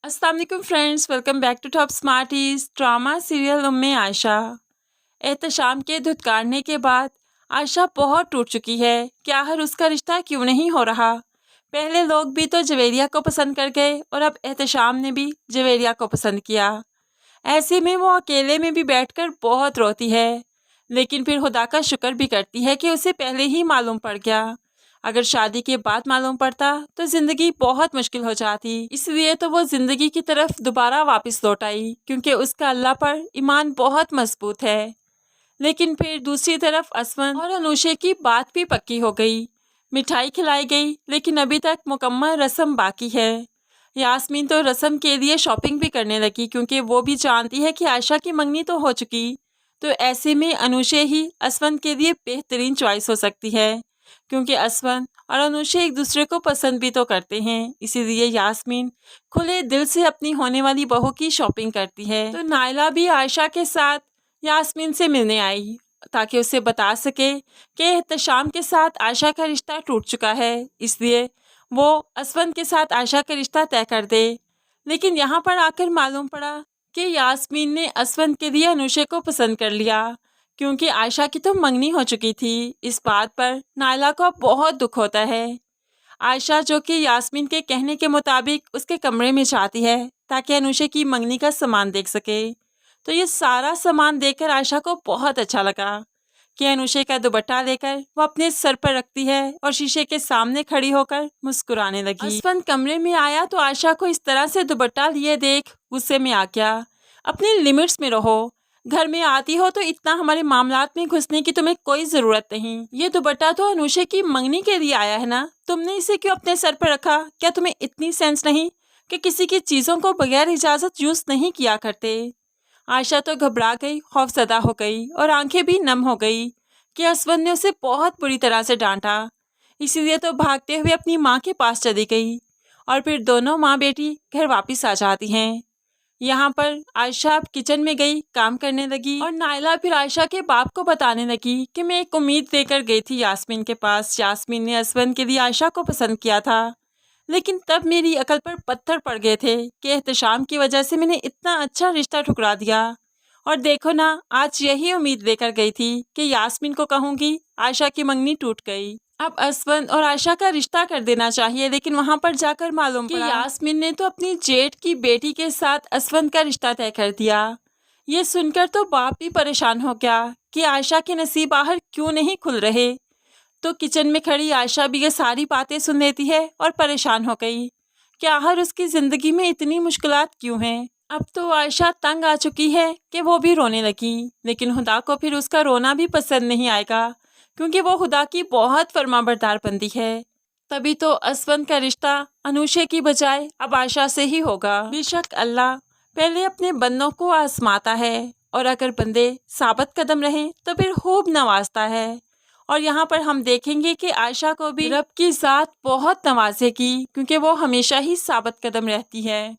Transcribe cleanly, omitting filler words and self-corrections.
अस्सलाम वालेकुम friends, welcome back to Top Smarties. Drama serial Umme Ayesha. Ehtesham के धुतकारने के बाद आयशा बहुत टूट चुकी है कि आखिर उसका रिश्ता क्यों नहीं हो रहा। पहले लोग भी तो जवेरिया को पसंद कर गए और अब एहतशाम ने भी जवेरिया को पसंद किया। ऐसे में वो अकेले में भी बैठकर बहुत रोती है, लेकिन फिर खुदा का शुक्र भी करती है कि उसे पहले ही मालूम पड़ गया। अगर शादी के बाद मालूम पड़ता तो जिंदगी बहुत मुश्किल हो जाती। इसलिए तो वो जिंदगी की तरफ दोबारा वापस लौट आई, क्योंकि उसका अल्लाह पर ईमान बहुत मजबूत है। लेकिन फिर दूसरी तरफ असवन और अनुषे की बात भी पक्की हो गई। मिठाई खिलाई गई, लेकिन अभी तक मुकम्मल रस्म बाकी है। यास्मीन तो रस्म के लिए शॉपिंग भी करने लगी, क्योंकि वो भी जानती है कि आयशा की मंगनी तो हो चुकी। तो ऐसे में अनुषे ही असवन के लिए बेहतरीन चॉइस हो सकती है, क्योंकि असवन और अनुषे एक दूसरे को पसंद भी तो करते हैं। इसीलिए यास्मीन खुले दिल से अपनी होने वाली बहू की शॉपिंग करती है। तो नायला भी आयशा के साथ यास्मीन से मिलने आई, ताकि उसे बता सके कि एहतशाम के साथ आयशा का रिश्ता टूट चुका है, इसलिए वो असवन के साथ आयशा का रिश्ता तय कर दे। लेकिन यहाँ पर आकर मालूम पड़ा कि यास्मीन ने असवन के लिए अनुषे को पसंद कर लिया, क्योंकि आयशा की तो मंगनी हो चुकी थी। इस बात पर नायला को बहुत दुख होता है। आयशा, जो कि यास्मीन के कहने के मुताबिक उसके कमरे में जाती है ताकि अनुषे की मंगनी का सामान देख सके। तो ये सारा सामान देखकर आयशा को बहुत अच्छा लगा कि अनुषे का दुपट्टा लेकर वो अपने सर पर रखती है और शीशे के सामने खड़ी होकर मुस्कुराने लगी। असवन कमरे में आया तो आयशा को इस तरह से दुपट्टा लिए देख गुस्से में आ गया। अपनी लिमिट्स में रहो, घर में आती हो तो इतना हमारे मामलात में घुसने की तुम्हें कोई जरूरत नहीं। ये दुपट्टा तो अनुषे की मंगनी के लिए आया है ना, तुमने इसे क्यों अपने सर पर रखा? क्या तुम्हें इतनी सेंस नहीं कि किसी की चीजों को बगैर इजाजत यूज नहीं किया करते? आयशा तो घबरा गई, खौफजदा हो गई और आंखें भी नम हो गई कि असवन ने उसे बहुत बुरी तरह से डांटा। इसीलिए तो भागते हुए अपनी माँ के पास चली गई और फिर दोनों माँ बेटी घर वापस आ जाती हैं। यहाँ पर आयशा अब किचन में गई, काम करने लगी और नायला फिर आयशा के बाप को बताने लगी कि मैं एक उम्मीद लेकर गई थी यास्मीन के पास। यास्मीन ने असवन के लिए आयशा को पसंद किया था, लेकिन तब मेरी अकल पर पत्थर पड़ गए थे कि एहतशाम की वजह से मैंने इतना अच्छा रिश्ता ठुकरा दिया। और देखो ना, आज यही उम्मीद लेकर गई थी कि यास्मीन को कहूँगी आयशा की मंगनी टूट गई। अब असवन और आयशा का रिश्ता कर देना चाहिए, लेकिन वहाँ पर जाकर मालूम पड़ा कि यास्मीन ने तो अपनी जेठ की बेटी के साथ असवन का रिश्ता तय कर दिया। ये सुनकर तो बाप भी परेशान हो गया कि आयशा के नसीब आखिर क्यों नहीं खुल रहे। तो किचन में खड़ी आयशा भी ये सारी बातें सुन लेती है और परेशान हो गई कि आखिर उसकी ज़िंदगी में इतनी मुश्किलात क्यों हैं। अब तो आयशा तंग आ चुकी है कि वो भी रोने लगी, लेकिन खुदा को फिर उसका रोना भी पसंद नहीं आएगा, क्योंकि वो खुदा की बहुत फरमाबरदार बंदी है। तभी तो असवन का रिश्ता अनुषे की बजाय अब आयशा से ही होगा। बेशक अल्लाह पहले अपने बंदों को आजमाता है, और अगर बंदे साबित कदम रहें तो फिर खूब नवाजता है। और यहाँ पर हम देखेंगे कि आयशा को भी रब की ज़ात बहुत नवाजेगी, क्योंकि वो हमेशा ही साबित कदम रहती है।